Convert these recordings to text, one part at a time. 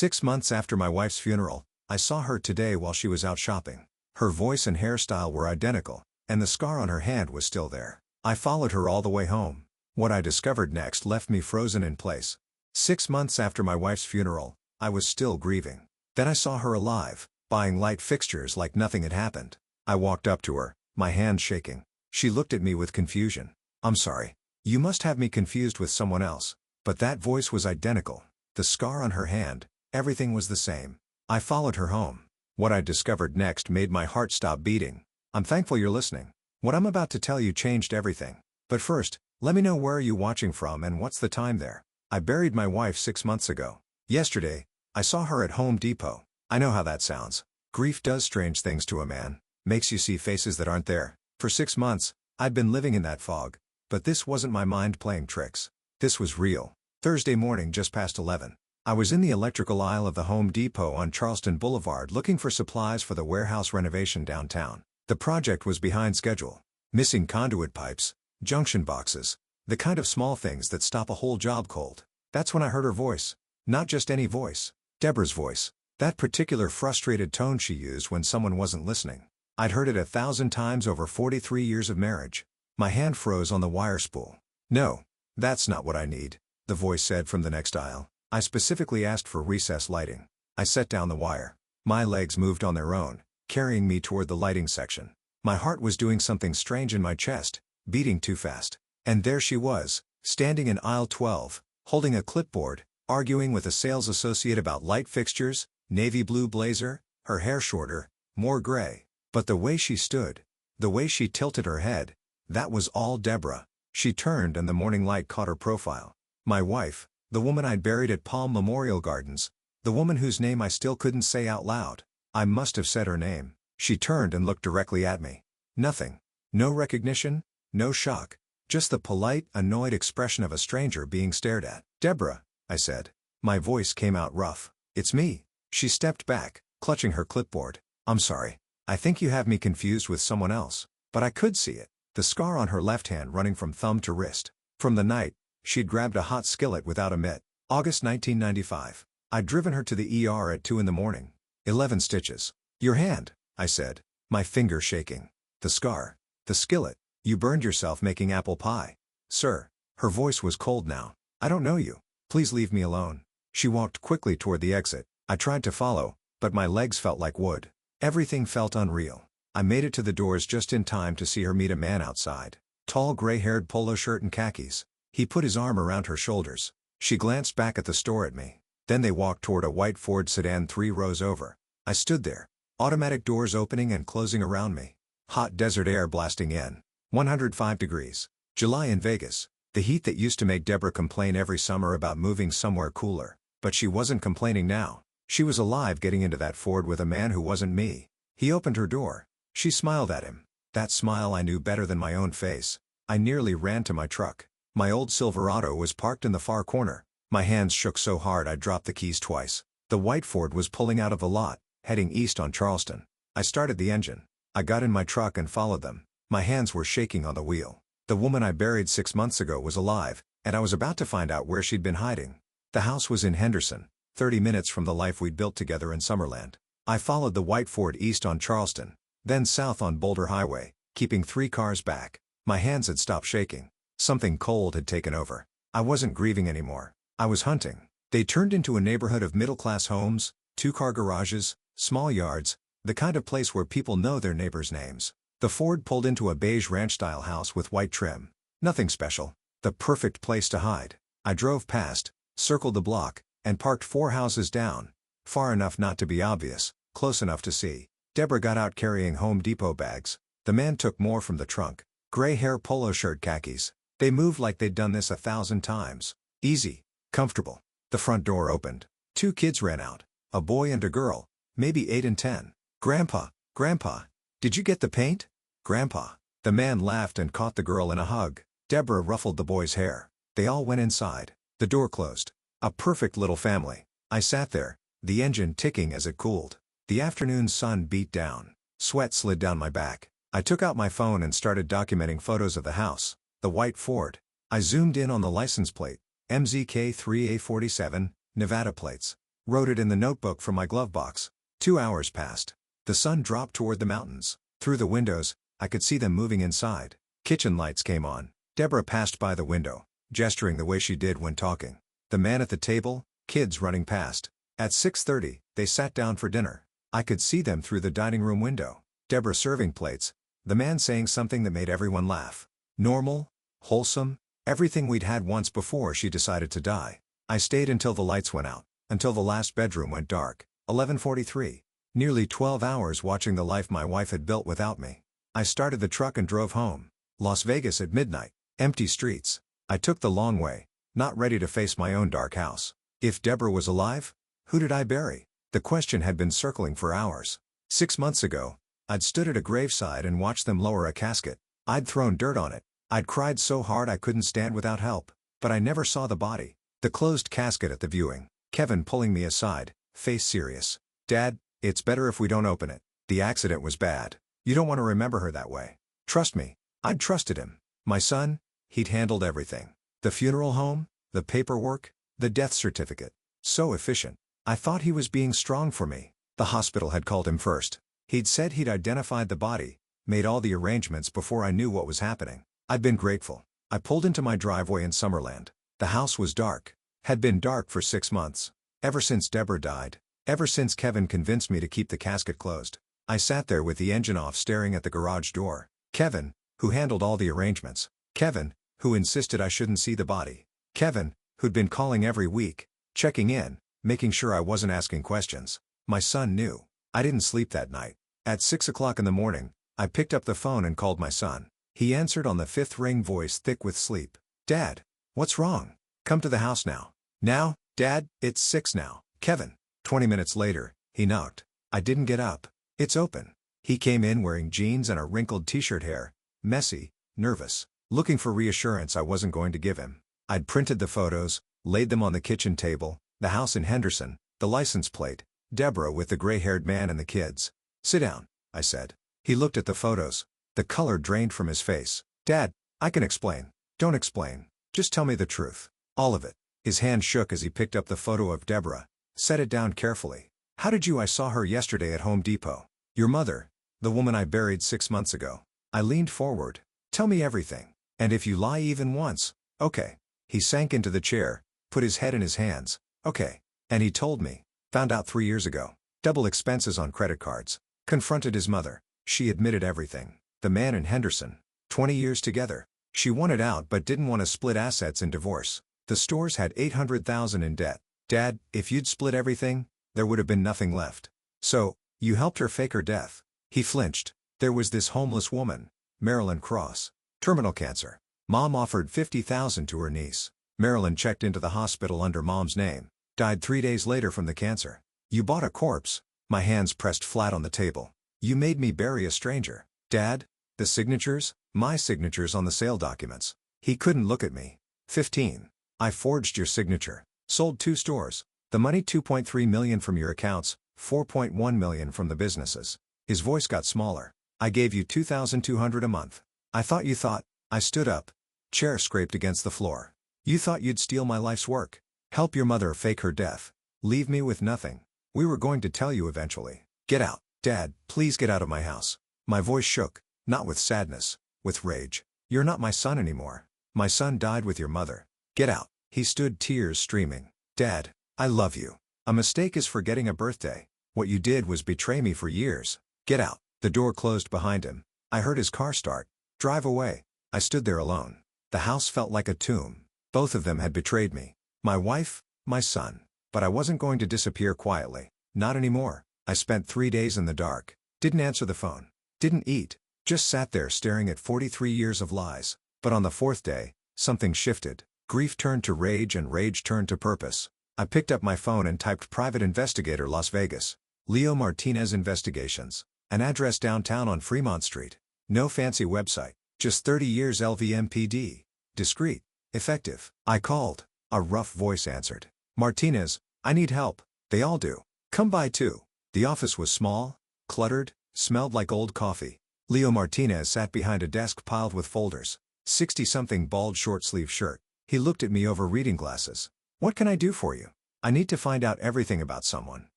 6 months after my wife's funeral, I saw her today while she was out shopping. Her voice and hairstyle were identical, and the scar on her hand was still there. I followed her all the way home. What I discovered next left me frozen in place. 6 months after my wife's funeral, I was still grieving. Then I saw her alive, buying light fixtures like nothing had happened. I walked up to her, my hands shaking. She looked at me with confusion. "I'm sorry. You must have me confused with someone else." But that voice was identical. The scar on her hand, everything was the same. I followed her home. What I discovered next made my heart stop beating. I'm thankful you're listening. What I'm about to tell you changed everything. But first, let me know where are you watching from and what's the time there. I buried my wife 6 months ago. Yesterday, I saw her at Home Depot. I know how that sounds. Grief does strange things to a man. Makes you see faces that aren't there. For 6 months, I'd been living in that fog. But this wasn't my mind playing tricks. This was real. Thursday morning just past 11. I was in the electrical aisle of the Home Depot on Charleston Boulevard looking for supplies for the warehouse renovation downtown. The project was behind schedule. Missing conduit pipes, junction boxes, the kind of small things that stop a whole job cold. That's when I heard her voice. Not just any voice. Deborah's voice. That particular frustrated tone she used when someone wasn't listening. I'd heard it 1,000 times over 43 years of marriage. My hand froze on the wire spool. "No, that's not what I need," the voice said from the next aisle. I specifically asked for recess lighting. I set down the wire. My legs moved on their own, carrying me toward the lighting section. My heart was doing something strange in my chest, beating too fast. And there she was, standing in aisle 12, holding a clipboard, arguing with a sales associate about light fixtures, navy blue blazer, her hair shorter, more gray. But the way she stood, the way she tilted her head, that was all Deborah. She turned and the morning light caught her profile. My wife, the woman I'd buried at Palm Memorial Gardens, the woman whose name I still couldn't say out loud. I must have said her name. She turned and looked directly at me. Nothing. No recognition, no shock. Just the polite, annoyed expression of a stranger being stared at. "Deborah," I said. My voice came out rough. "It's me." She stepped back, clutching her clipboard. "I'm sorry. I think you have me confused with someone else." But I could see it. The scar on her left hand running from thumb to wrist. From the night, she'd grabbed a hot skillet without a mitt. August 1995. I'd driven her to the ER at 2 in the morning. 11 stitches. "Your hand," I said, my finger shaking. "The scar. The skillet. You burned yourself making apple pie." "Sir." Her voice was cold now. "I don't know you. Please leave me alone." She walked quickly toward the exit. I tried to follow, but my legs felt like wood. Everything felt unreal. I made it to the doors just in time to see her meet a man outside. Tall gray-haired polo shirt and khakis. He put his arm around her shoulders. She glanced back at the store at me. Then they walked toward a white Ford sedan 3 rows over. I stood there. Automatic doors opening and closing around me. Hot desert air blasting in. 105 degrees. July in Vegas. The heat that used to make Deborah complain every summer about moving somewhere cooler. But she wasn't complaining now. She was alive getting into that Ford with a man who wasn't me. He opened her door. She smiled at him. That smile I knew better than my own face. I nearly ran to my truck. My old Silverado was parked in the far corner. My hands shook so hard I dropped the keys twice. The white Ford was pulling out of the lot, heading east on Charleston. I started the engine. I got in my truck and followed them. My hands were shaking on the wheel. The woman I buried 6 months ago was alive, and I was about to find out where she'd been hiding. The house was in Henderson, 30 minutes from the life we'd built together in Summerland. I followed the white Ford east on Charleston, then south on Boulder Highway, keeping 3 cars back. My hands had stopped shaking. Something cold had taken over. I wasn't grieving anymore. I was hunting. They turned into a neighborhood of middle-class homes, 2-car garages, small yards, the kind of place where people know their neighbors' names. The Ford pulled into a beige ranch-style house with white trim. Nothing special. The perfect place to hide. I drove past, circled the block, and parked 4 houses down. Far enough not to be obvious, close enough to see. Deborah got out carrying Home Depot bags. The man took more from the trunk. Gray hair, polo shirt, khakis. They moved like they'd done this 1,000 times. Easy. Comfortable. The front door opened. 2 kids ran out. A boy and a girl, maybe 8 and 10. "Grandpa, Grandpa, did you get the paint?" "Grandpa." The man laughed and caught the girl in a hug. Deborah ruffled the boy's hair. They all went inside. The door closed. A perfect little family. I sat there, the engine ticking as it cooled. The afternoon sun beat down. Sweat slid down my back. I took out my phone and started documenting photos of the house. The white Ford. I zoomed in on the license plate. MZK3A47, Nevada plates. Wrote it in the notebook from my glove box. 2 hours passed. The sun dropped toward the mountains. Through the windows, I could see them moving inside. Kitchen lights came on. Deborah passed by the window, gesturing the way she did when talking. The man at the table, kids running past. At 6:30, they sat down for dinner. I could see them through the dining room window. Deborah serving plates. The man saying something that made everyone laugh. Normal, wholesome, everything we'd had once before she decided to die. I stayed until the lights went out, until the last bedroom went dark. 11:43. Nearly 12 hours watching the life my wife had built without me. I started the truck and drove home. Las Vegas at midnight. Empty streets. I took the long way, not ready to face my own dark house. If Deborah was alive, who did I bury? The question had been circling for hours. 6 months ago, I'd stood at a graveside and watched them lower a casket. I'd thrown dirt on it. I'd cried so hard I couldn't stand without help. But I never saw the body. The closed casket at the viewing. Kevin pulling me aside, face serious. Dad, it's better if we don't open it. The accident was bad. You don't want to remember her that way. Trust me. I'd trusted him. My son, he'd handled everything. The funeral home, the paperwork, the death certificate. So efficient. I thought he was being strong for me. The hospital had called him first. He'd said he'd identified the body, made all the arrangements before I knew what was happening. I'd been grateful. I pulled into my driveway in Summerland. The house was dark. Had been dark for 6 months. Ever since Deborah died. Ever since Kevin convinced me to keep the casket closed. I sat there with the engine off staring at the garage door. Kevin, who handled all the arrangements. Kevin, who insisted I shouldn't see the body. Kevin, who'd been calling every week, checking in, making sure I wasn't asking questions. My son knew. I didn't sleep that night. At 6 o'clock in the morning, I picked up the phone and called my son. He answered on the 5th ring, voice thick with sleep. Dad, what's wrong? Come to the house now. Now, Dad, it's 6 now. Kevin. 20 minutes later, he knocked. I didn't get up. It's open. He came in wearing jeans and a wrinkled t-shirt, hair messy, nervous, looking for reassurance I wasn't going to give him. I'd printed the photos, laid them on the kitchen table, the house in Henderson, the license plate, Deborah with the gray-haired man and the kids. Sit down, I said. He looked at the photos. The color drained from his face. Dad, I can explain. Don't explain. Just tell me the truth. All of it. His hand shook as he picked up the photo of Deborah. Set it down carefully. How did you? I saw her yesterday at Home Depot. Your mother, the woman I buried 6 months ago. I leaned forward. Tell me everything. And if you lie even once, okay. He sank into the chair, put his head in his hands. Okay. And he told me. Found out 3 years ago. Double expenses on credit cards. Confronted his mother. She admitted everything. The man in Henderson. 20 years together. She wanted out but didn't want to split assets in divorce. The stores had $800,000 in debt. Dad, if you'd split everything, there would have been nothing left. So, you helped her fake her death. He flinched. There was this homeless woman, Marilyn Cross. Terminal cancer. Mom offered $50,000 to her niece. Marilyn checked into the hospital under Mom's name. Died 3 days later from the cancer. You bought a corpse. My hands pressed flat on the table. You made me bury a stranger. Dad, the signatures, my signatures on the sale documents. He couldn't look at me. 15. I forged your signature. Sold 2 stores. The money $2.3 million from your accounts, $4.1 million from the businesses. His voice got smaller. I gave you $2,200 a month. I thought you thought. I stood up. Chair scraped against the floor. You thought you'd steal my life's work. Help your mother fake her death. Leave me with nothing. We were going to tell you eventually. Get out. Dad, please get out of my house. My voice shook, not with sadness, with rage. You're not my son anymore. My son died with your mother. Get out. He stood, tears streaming. Dad, I love you. A mistake is forgetting a birthday. What you did was betray me for years. Get out. The door closed behind him. I heard his car start. Drive away. I stood there alone. The house felt like a tomb. Both of them had betrayed me. My wife, my son. But I wasn't going to disappear quietly. Not anymore. I spent 3 days in the dark. Didn't answer the phone. Didn't eat. Just sat there staring at 43 years of lies. But on the 4th day, something shifted. Grief turned to rage and rage turned to purpose. I picked up my phone and typed Private Investigator Las Vegas. Leo Martinez Investigations. An address downtown on Fremont Street. No fancy website. Just 30 years LVMPD. Discreet. Effective. I called. A rough voice answered. Martinez, I need help. They all do. Come by too. The office was small, cluttered, smelled like old coffee. Leo Martinez sat behind a desk piled with folders. 60-something bald short-sleeve shirt. He looked at me over reading glasses. What can I do for you? I need to find out everything about someone.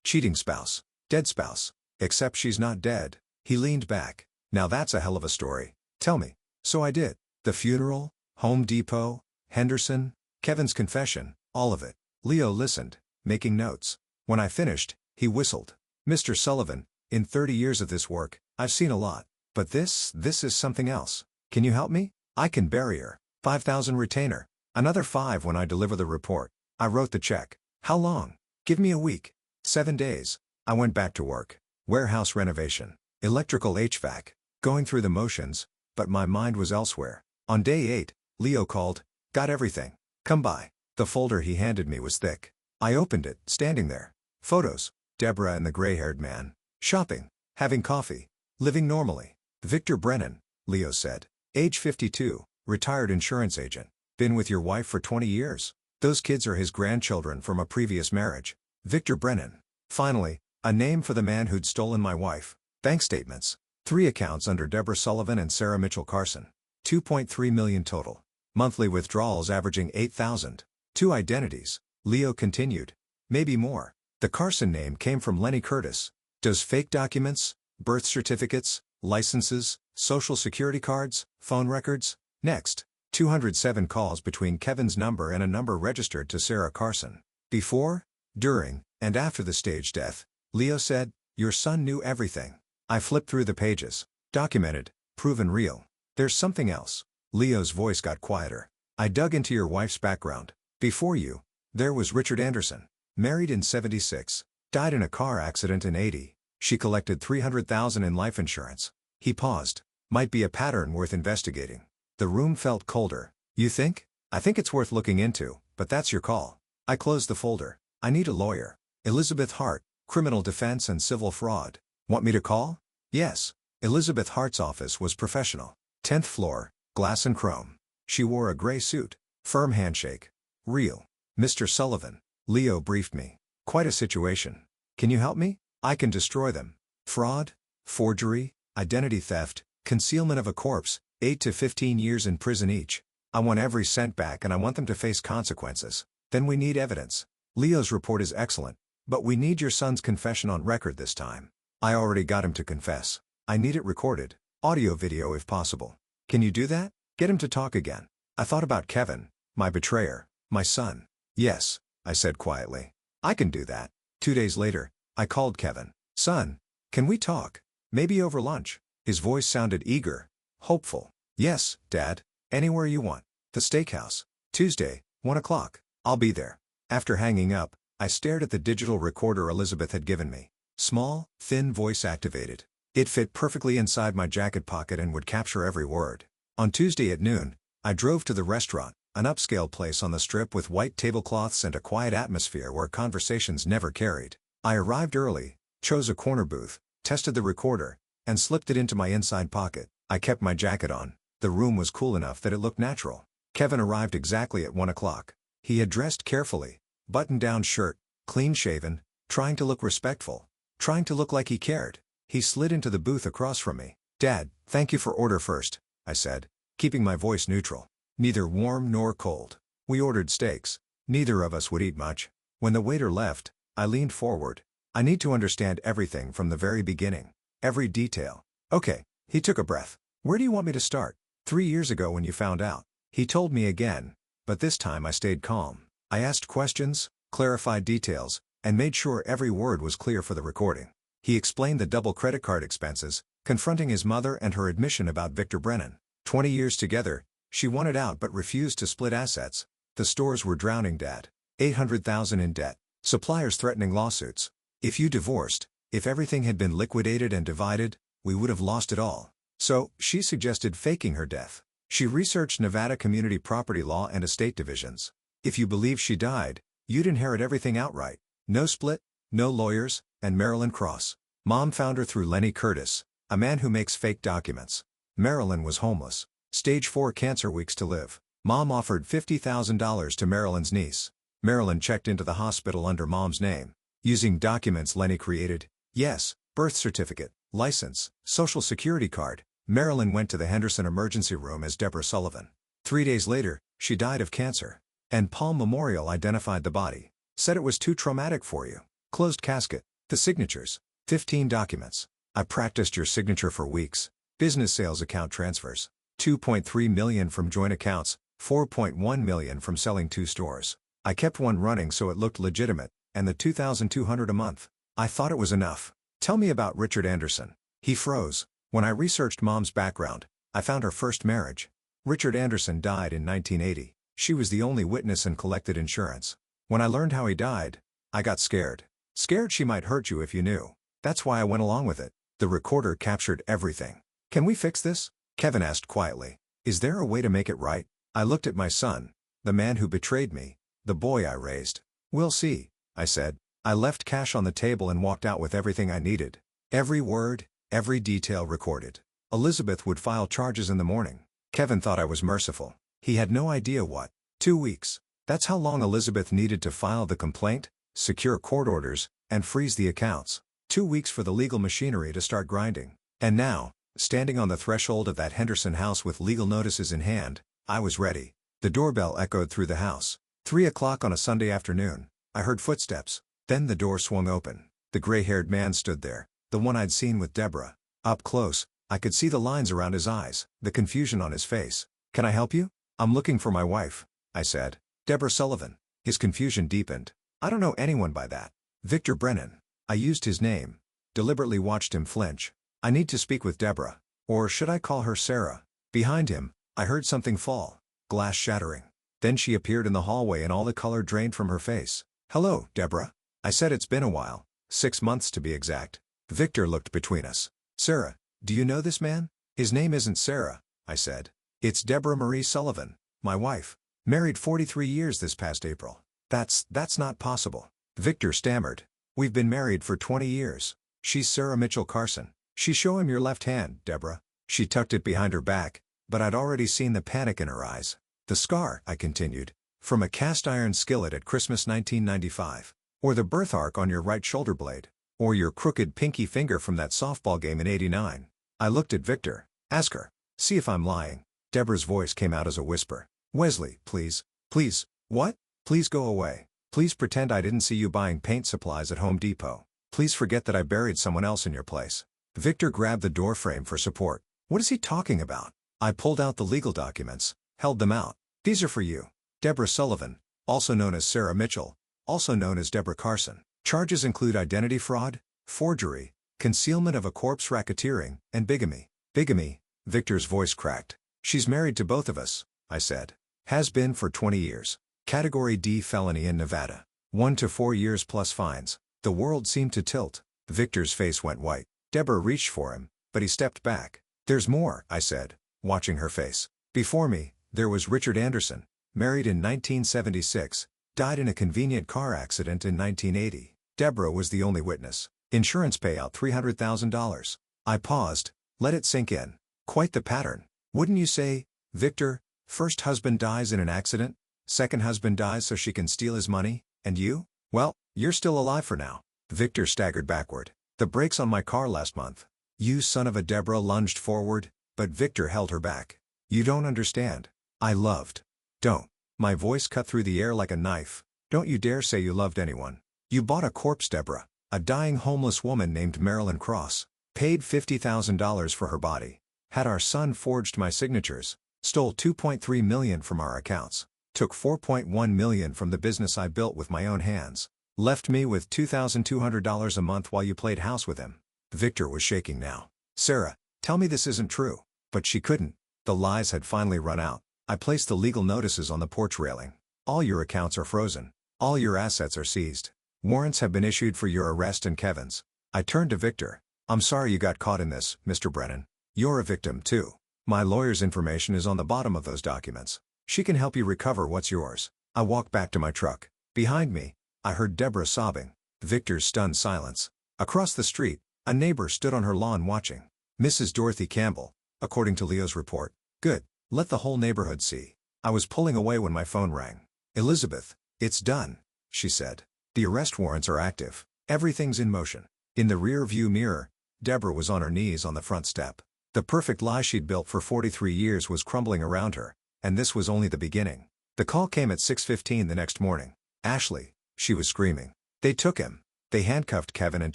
Cheating spouse. Dead spouse. Except she's not dead. He leaned back. Now that's a hell of a story. Tell me. So I did. The funeral, Home Depot, Henderson, Kevin's confession, all of it. Leo listened, making notes. When I finished, he whistled. Mr. Sullivan, in 30 years of this work, I've seen a lot. But this is something else. Can you help me? I can bury her. 5,000 retainer. Another 5 when I deliver the report. I wrote the check. How long? Give me a week. 7 days. I went back to work. Warehouse renovation. Electrical HVAC. Going through the motions, but my mind was elsewhere. On day 8, Leo called. Got everything. Come by. The folder he handed me was thick. I opened it, standing there. Photos. Deborah and the gray-haired man. Shopping. Having coffee. Living normally. Victor Brennan, Leo said. Age 52, retired insurance agent. Been with your wife for 20 years. Those kids are his grandchildren from a previous marriage. Victor Brennan. Finally, a name for the man who'd stolen my wife. Bank statements. 3 accounts under Deborah Sullivan and Sarah Mitchell Carson. 2.3 million total. Monthly withdrawals averaging 8,000. 2 identities. Leo continued. Maybe more. The Carson name came from Lenny Curtis. Does fake documents, birth certificates, licenses, social security cards, phone records. Next, 207 calls between Kevin's number and a number registered to Sarah Carson. Before, during, and after the staged death, Leo said, your son knew everything. I flipped through the pages. Documented, proven real. There's something else. Leo's voice got quieter. I dug into your wife's background. Before you, there was Richard Anderson. Married in 76. Died in a car accident in 80. She collected $300,000 in life insurance. He paused. Might be a pattern worth investigating. The room felt colder. You think? I think it's worth looking into, but that's your call. I closed the folder. I need a lawyer. Elizabeth Hart, criminal defense and civil fraud. Want me to call? Yes. Elizabeth Hart's office was professional. 10th floor, glass and chrome. She wore a gray suit. Firm handshake. Real. Mr. Sullivan. Leo briefed me. Quite a situation. Can you help me? I can destroy them. Fraud, forgery, identity theft, concealment of a corpse, 8 to 15 years in prison each. I want every cent back and I want them to face consequences. Then we need evidence. Leo's report is excellent, but we need your son's confession on record this time. I already got him to confess. I need it recorded, audio video if possible. Can you do that? Get him to talk again. I thought about Kevin, my betrayer, my son. Yes, I said quietly. I can do that. 2 days later, I called Kevin. Son, can we talk? Maybe over lunch. His voice sounded eager, hopeful. Yes, Dad. Anywhere you want. The steakhouse. Tuesday, 1 o'clock. I'll be there. After hanging up, I stared at the digital recorder Elizabeth had given me. Small, thin voice activated. It fit perfectly inside my jacket pocket and would capture every word. On Tuesday at noon, I drove to the restaurant, an upscale place on the strip with white tablecloths and a quiet atmosphere where conversations never carried. I arrived early, chose a corner booth, tested the recorder, and slipped it into my inside pocket. I kept my jacket on. The room was cool enough that it looked natural. Kevin arrived exactly at 1 o'clock. He had dressed carefully, button-down shirt, clean-shaven, trying to look respectful, trying to look like he cared. He slid into the booth across from me. Dad, thank you for order first, I said, keeping my voice neutral. Neither warm nor cold. We ordered steaks. Neither of us would eat much. When the waiter left, I leaned forward. I need to understand everything from the very beginning. Every detail. Okay, he took a breath. Where do you want me to start? 3 years ago when you found out. He told me again, but this time I stayed calm. I asked questions, clarified details, and made sure every word was clear for the recording. He explained the double credit card expenses, confronting his mother and her admission about Victor Brennan. 20 years together, she wanted out but refused to split assets. The stores were drowning Dad. 800,000 in debt. Suppliers threatening lawsuits. If you divorced, if everything had been liquidated and divided, we would have lost it all. So, she suggested faking her death. She researched Nevada community property law and estate divisions. If you believe she died, you'd inherit everything outright. No split, no lawyers, and Marilyn Cross. Mom found her through Lenny Curtis, a man who makes fake documents. Marilyn was homeless. Stage 4 cancer weeks to live. Mom offered $50,000 to Marilyn's niece. Marilyn checked into the hospital under Mom's name. Using documents Lenny created. Yes, birth certificate, license, social security card. Marilyn went to the Henderson emergency room as Deborah Sullivan. 3 days later, she died of cancer. And Palm Memorial identified the body. Said it was too traumatic for you. Closed casket. The signatures. 15 documents. I practiced your signature for weeks. Business sales account transfers. 2.3 million from joint accounts, 4.1 million from selling 2 stores. I kept one running so it looked legitimate, and the $2,200 a month. I thought it was enough. Tell me about Richard Anderson. He froze. When I researched Mom's background, I found her first marriage. Richard Anderson died in 1980. She was the only witness and collected insurance. When I learned how he died, I got scared. Scared she might hurt you if you knew. That's why I went along with it. The recorder captured everything. Can we fix this? Kevin asked quietly. Is there a way to make it right? I looked at my son, the man who betrayed me, the boy I raised. We'll see, I said. I left cash on the table and walked out with everything I needed. Every word, every detail recorded. Elizabeth would file charges in the morning. Kevin thought I was merciful. He had no idea what. 2 weeks. That's how long Elizabeth needed to file the complaint, secure court orders, and freeze the accounts. 2 weeks for the legal machinery to start grinding. And now, standing on the threshold of that Henderson house with legal notices in hand, I was ready. The doorbell echoed through the house. 3 o'clock on a Sunday afternoon. I heard footsteps. Then the door swung open. The gray-haired man stood there, the one I'd seen with Deborah. Up close, I could see the lines around his eyes, the confusion on his face. Can I help you? I'm looking for my wife, I said. Deborah Sullivan. His confusion deepened. I don't know anyone by that. Victor Brennan. I used his name. Deliberately watched him flinch. I need to speak with Deborah. Or should I call her Sarah? Behind him, I heard something fall. Glass shattering. Then she appeared in the hallway and all the color drained from her face. Hello, Deborah. I said it's been a while. 6 months to be exact. Victor looked between us. Sarah, do you know this man? His name isn't Sarah, I said. It's Deborah Marie Sullivan, my wife. Married 43 years this past April. That's not possible. Victor stammered. We've been married for 20 years. She's Sarah Mitchell Carson. Show him your left hand, Deborah. She tucked it behind her back, but I'd already seen the panic in her eyes. The scar, I continued, from a cast iron skillet at Christmas 1995. Or the birthmark on your right shoulder blade. Or your crooked pinky finger from that softball game in '89. I looked at Victor. Ask her. See if I'm lying. Deborah's voice came out as a whisper. Wesley, please. Please. What? Please go away. Please pretend I didn't see you buying paint supplies at Home Depot. Please forget that I buried someone else in your place. Victor grabbed the doorframe for support. What is he talking about? I pulled out the legal documents, held them out. These are for you. Deborah Sullivan, also known as Sarah Mitchell, also known as Deborah Carson. Charges include identity fraud, forgery, concealment of a corpse, racketeering, and bigamy. Bigamy, Victor's voice cracked. She's married to both of us, I said. Has been for 20 years. Category D felony in Nevada. 1 to 4 years plus fines. The world seemed to tilt. Victor's face went white. Deborah reached for him, but he stepped back. There's more, I said, watching her face. Before me, there was Richard Anderson, married in 1976, died in a convenient car accident in 1980. Deborah was the only witness. Insurance payout $300,000. I paused, let it sink in. Quite the pattern. Wouldn't you say, Victor? First husband dies in an accident, second husband dies so she can steal his money, and you? Well, you're still alive for now. Victor staggered backward. The brakes on my car last month. You son of a. Deborah lunged forward, but Victor held her back. You don't understand. I loved. Don't. My voice cut through the air like a knife. Don't you dare say you loved anyone. You bought a corpse, Deborah. A dying homeless woman named Marilyn Cross. Paid $50,000 for her body. Had our son forged my signatures. Stole $2.3 million from our accounts. Took $4.1 million from the business I built with my own hands. Left me with $2,200 a month while you played house with him. Victor was shaking now. Sarah, tell me this isn't true. But she couldn't. The lies had finally run out. I placed the legal notices on the porch railing. All your accounts are frozen. All your assets are seized. Warrants have been issued for your arrest and Kevin's. I turned to Victor. I'm sorry you got caught in this, Mr. Brennan. You're a victim too. My lawyer's information is on the bottom of those documents. She can help you recover what's yours. I walked back to my truck. Behind me, I heard Deborah sobbing. Victor's stunned silence. Across the street, a neighbor stood on her lawn watching. Mrs. Dorothy Campbell, according to Leo's report. Good. Let the whole neighborhood see. I was pulling away when my phone rang. Elizabeth, it's done, she said. The arrest warrants are active. Everything's in motion. In the rear-view mirror, Deborah was on her knees on the front step. The perfect lie she'd built for 43 years was crumbling around her, and this was only the beginning. The call came at 6:15 the next morning. Ashley, she was screaming. They took him. They handcuffed Kevin and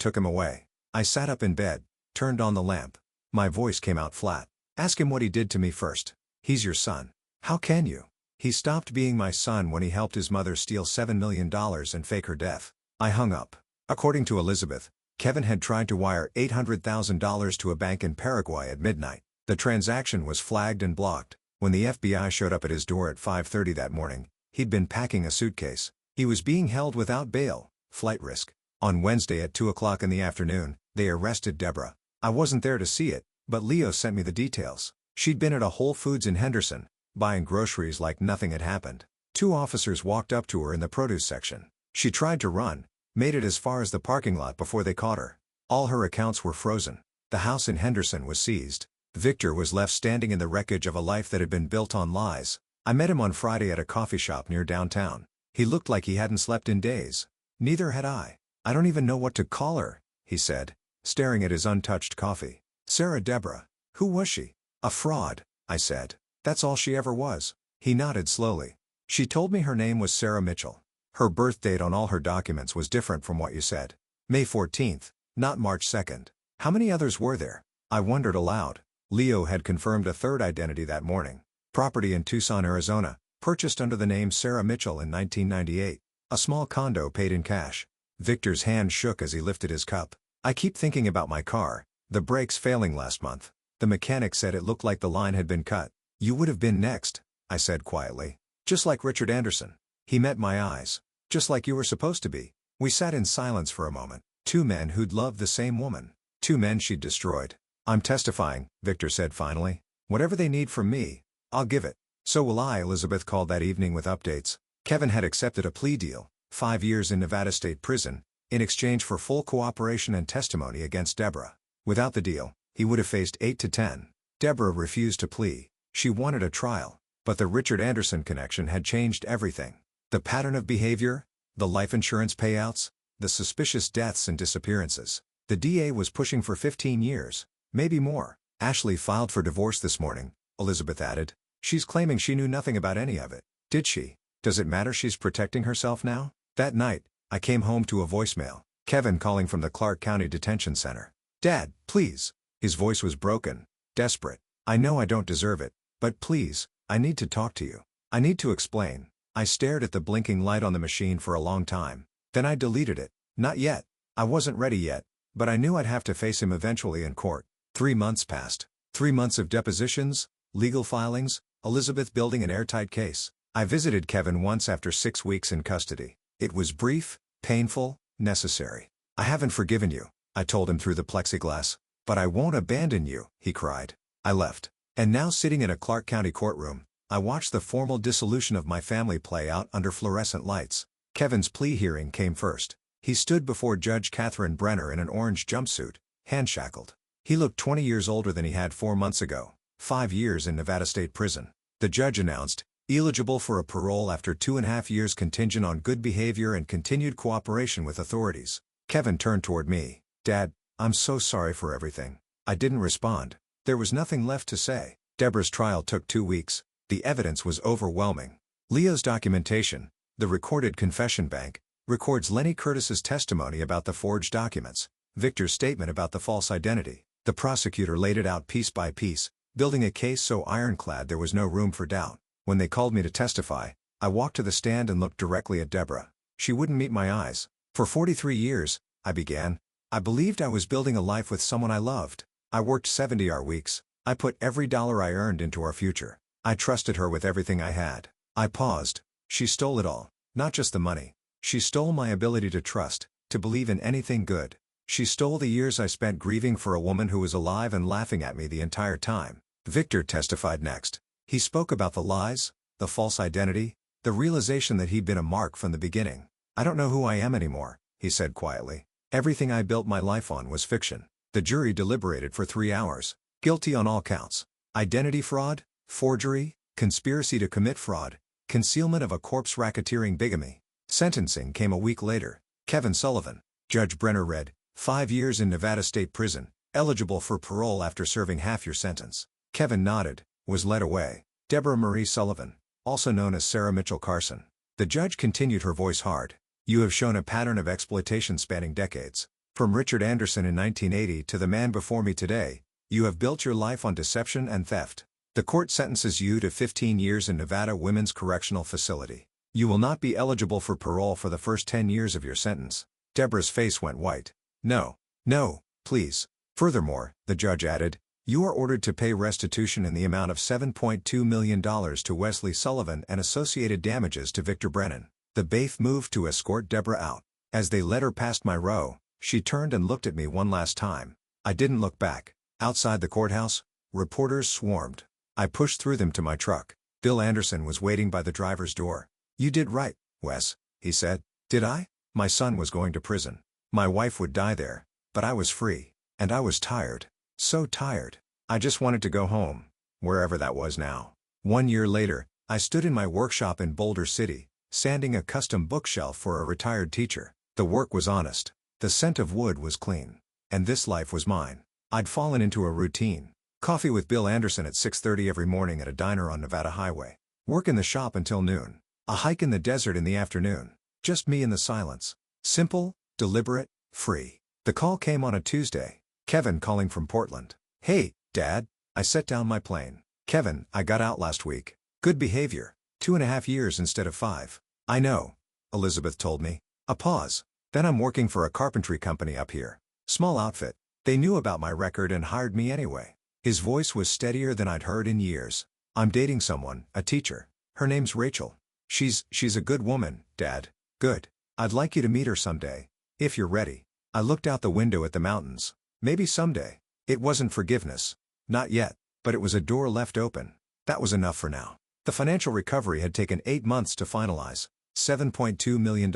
took him away. I sat up in bed, turned on the lamp. My voice came out flat. Ask him what he did to me first. He's your son. How can you? He stopped being my son when he helped his mother steal $7 million and fake her death. I hung up. According to Elizabeth, Kevin had tried to wire $800,000 to a bank in Paraguay at midnight. The transaction was flagged and blocked. When the FBI showed up at his door at 5:30 that morning, he'd been packing a suitcase. He was being held without bail, flight risk. On Wednesday at 2 o'clock in the afternoon, they arrested Deborah. I wasn't there to see it, but Leo sent me the details. She'd been at a Whole Foods in Henderson, buying groceries like nothing had happened. 2 officers walked up to her in the produce section. She tried to run, made it as far as the parking lot before they caught her. All her accounts were frozen. The house in Henderson was seized. Victor was left standing in the wreckage of a life that had been built on lies. I met him on Friday at a coffee shop near downtown. He looked like he hadn't slept in days. Neither had I. I don't even know what to call her, he said, staring at his untouched coffee. Sarah Deborah. Who was she? A fraud, I said. That's all she ever was. He nodded slowly. She told me her name was Sarah Mitchell. Her birth date on all her documents was different from what you said. May 14th, not March 2nd. How many others were there? I wondered aloud. Leo had confirmed a third identity that morning. Property in Tucson, Arizona, purchased under the name Sarah Mitchell in 1998. A small condo paid in cash. Victor's hand shook as he lifted his cup. I keep thinking about my car, the brakes failing last month. The mechanic said it looked like the line had been cut. You would have been next, I said quietly. Just like Richard Anderson. He met my eyes. Just like you were supposed to be. We sat in silence for a moment. 2 men who'd loved the same woman. 2 men she'd destroyed. I'm testifying, Victor said finally. Whatever they need from me, I'll give it. So will I, Elizabeth called that evening with updates. Kevin had accepted a plea deal, 5 years in Nevada State Prison, in exchange for full cooperation and testimony against Deborah. Without the deal, he would have faced 8 to 10. Deborah refused to plea. She wanted a trial. But the Richard Anderson connection had changed everything. The pattern of behavior, the life insurance payouts, the suspicious deaths and disappearances. The DA was pushing for 15 years, maybe more. Ashley filed for divorce this morning, Elizabeth added. She's claiming she knew nothing about any of it. Did she? Does it matter she's protecting herself now? That night, I came home to a voicemail. Kevin calling from the Clark County Detention Center. Dad, please. His voice was broken, desperate. I know I don't deserve it, but please, I need to talk to you. I need to explain. I stared at the blinking light on the machine for a long time. Then I deleted it. Not yet. I wasn't ready yet, but I knew I'd have to face him eventually in court. 3 months passed. 3 months of depositions, legal filings, Elizabeth building an airtight case. I visited Kevin once after 6 weeks in custody. It was brief, painful, necessary. I haven't forgiven you, I told him through the plexiglass. But I won't abandon you, he cried. I left. And now sitting in a Clark County courtroom, I watched the formal dissolution of my family play out under fluorescent lights. Kevin's plea hearing came first. He stood before Judge Catherine Brenner in an orange jumpsuit, hand-shackled. He looked 20 years older than he had 4 months ago. 5 years in Nevada State Prison. The judge announced, eligible for a parole after 2.5 years contingent on good behavior and continued cooperation with authorities. Kevin turned toward me. Dad, I'm so sorry for everything. I didn't respond. There was nothing left to say. Deborah's trial took 2 weeks. The evidence was overwhelming. Leo's documentation, the recorded confession bank, records Lenny Curtis's testimony about the forged documents, Victor's statement about the false identity. The prosecutor laid it out piece by piece, building a case so ironclad there was no room for doubt. When they called me to testify, I walked to the stand and looked directly at Deborah. She wouldn't meet my eyes. For 43 years, I began, I believed I was building a life with someone I loved. I worked 70-hour weeks. I put every dollar I earned into our future. I trusted her with everything I had. I paused. She stole it all. Not just the money. She stole my ability to trust, to believe in anything good. She stole the years I spent grieving for a woman who was alive and laughing at me the entire time. Victor testified next. He spoke about the lies, the false identity, the realization that he'd been a mark from the beginning. I don't know who I am anymore, he said quietly. Everything I built my life on was fiction. The jury deliberated for 3 hours. Guilty on all counts. Identity fraud, forgery, conspiracy to commit fraud, concealment of a corpse, racketeering, bigamy. Sentencing came a week later. Kevin Sullivan. Judge Brenner read, 5 years in Nevada State Prison, eligible for parole after serving half your sentence. Kevin nodded, was led away. Deborah Marie Sullivan, also known as Sarah Mitchell Carson. The judge continued, her voice hard. You have shown a pattern of exploitation spanning decades. From Richard Anderson in 1980 to the man before me today, you have built your life on deception and theft. The court sentences you to 15 years in Nevada Women's Correctional Facility. You will not be eligible for parole for the first 10 years of your sentence. Deborah's face went white. No. No, please. Furthermore, the judge added, you are ordered to pay restitution in the amount of $7.2 million to Wesley Sullivan and associated damages to Victor Brennan. The bailiff moved to escort Deborah out. As they led her past my row, she turned and looked at me one last time. I didn't look back. Outside the courthouse, reporters swarmed. I pushed through them to my truck. Bill Anderson was waiting by the driver's door. You did right, Wes, he said. Did I? My son was going to prison. My wife would die there, but I was free. And I was tired. So tired. I just wanted to go home, wherever that was now. 1 year later, I stood in my workshop in Boulder City, sanding a custom bookshelf for a retired teacher. The work was honest. The scent of wood was clean. And this life was mine. I'd fallen into a routine. Coffee with Bill Anderson at 6:30 every morning at a diner on Nevada Highway. Work in the shop until noon. A hike in the desert in the afternoon. Just me in the silence. Simple, deliberate, free. The call came on a Tuesday. Kevin calling from Portland. Hey, Dad. I set down my plane. Kevin, I got out last week. Good behavior. 2.5 years instead of 5. I know, Elizabeth told me. A pause. Then I'm working for a carpentry company up here. Small outfit. They knew about my record and hired me anyway. His voice was steadier than I'd heard in years. I'm dating someone, a teacher. Her name's Rachel. She's a good woman, Dad. Good. I'd like you to meet her someday. If you're ready. I looked out the window at the mountains. Maybe someday. It wasn't forgiveness. Not yet. But it was a door left open. That was enough for now. The financial recovery had taken 8 months to finalize. $7.2 million.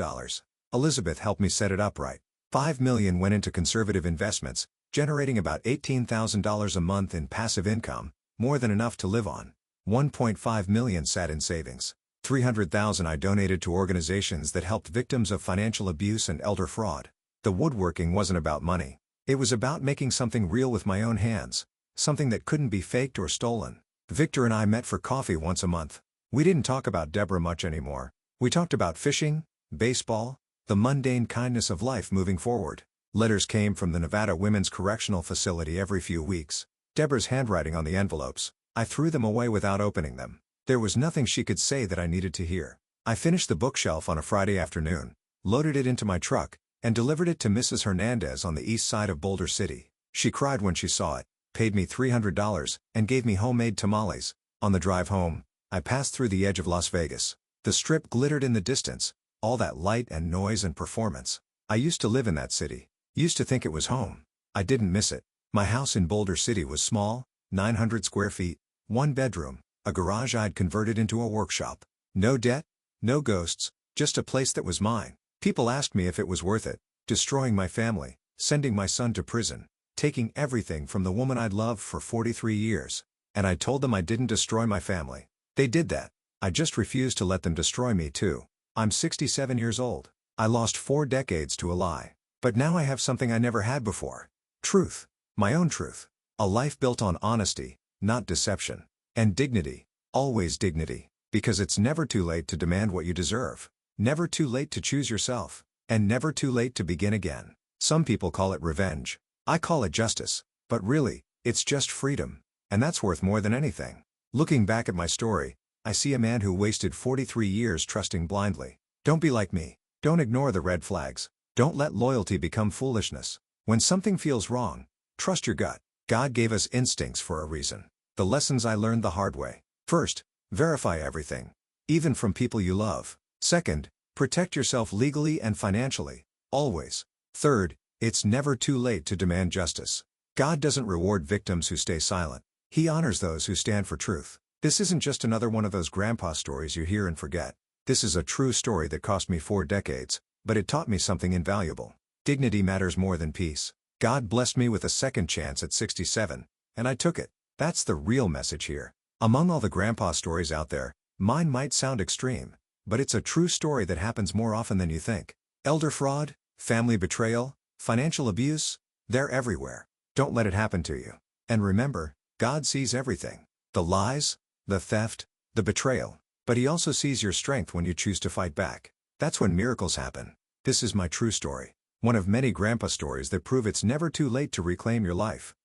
Elizabeth helped me set it up right. $5 million went into conservative investments, generating about $18,000 a month in passive income, more than enough to live on. $1.5 million sat in savings. $300,000 I donated to organizations that helped victims of financial abuse and elder fraud. The woodworking wasn't about money. It was about making something real with my own hands, something that couldn't be faked or stolen. Victor and I met for coffee once a month. We didn't talk about Deborah much anymore. We talked about fishing, baseball, the mundane kindness of life moving forward. Letters came from the Nevada Women's Correctional Facility every few weeks. Deborah's handwriting on the envelopes. I threw them away without opening them. There was nothing she could say that I needed to hear. I finished the bookshelf on a Friday afternoon, loaded it into my truck, and delivered it to Mrs. Hernandez on the east side of Boulder City. She cried when she saw it, paid me $300, and gave me homemade tamales. On the drive home, I passed through the edge of Las Vegas. The Strip glittered in the distance, all that light and noise and performance. I used to live in that city. Used to think it was home. I didn't miss it. My house in Boulder City was small, 900 square feet, 1 bedroom, a garage I'd converted into a workshop. No debt, no ghosts, just a place that was mine. People asked me if it was worth it, destroying my family, sending my son to prison, taking everything from the woman I'd loved for 43 years. And I told them I didn't destroy my family. They did that. I just refused to let them destroy me too. I'm 67 years old. I lost 4 decades to a lie. But now I have something I never had before. Truth. My own truth. A life built on honesty, not deception. And dignity. Always dignity. Because it's never too late to demand what you deserve. Never too late to choose yourself. And never too late to begin again. Some people call it revenge. I call it justice. But really, it's just freedom. And that's worth more than anything. Looking back at my story, I see a man who wasted 43 years trusting blindly. Don't be like me. Don't ignore the red flags. Don't let loyalty become foolishness. When something feels wrong, trust your gut. God gave us instincts for a reason. The lessons I learned the hard way. First, verify everything. Even from people you love. Second, protect yourself legally and financially. Always. Third, it's never too late to demand justice. God doesn't reward victims who stay silent. He honors those who stand for truth. This isn't just another one of those grandpa stories you hear and forget. This is a true story that cost me 4 decades, but it taught me something invaluable. Dignity matters more than peace. God blessed me with a second chance at 67, and I took it. That's the real message here. Among all the grandpa stories out there, mine might sound extreme, but it's a true story that happens more often than you think. Elder fraud, family betrayal, financial abuse, they're everywhere. Don't let it happen to you. And remember, God sees everything. The lies, the theft, the betrayal. But He also sees your strength when you choose to fight back. That's when miracles happen. This is my true story. One of many grandpa stories that prove it's never too late to reclaim your life.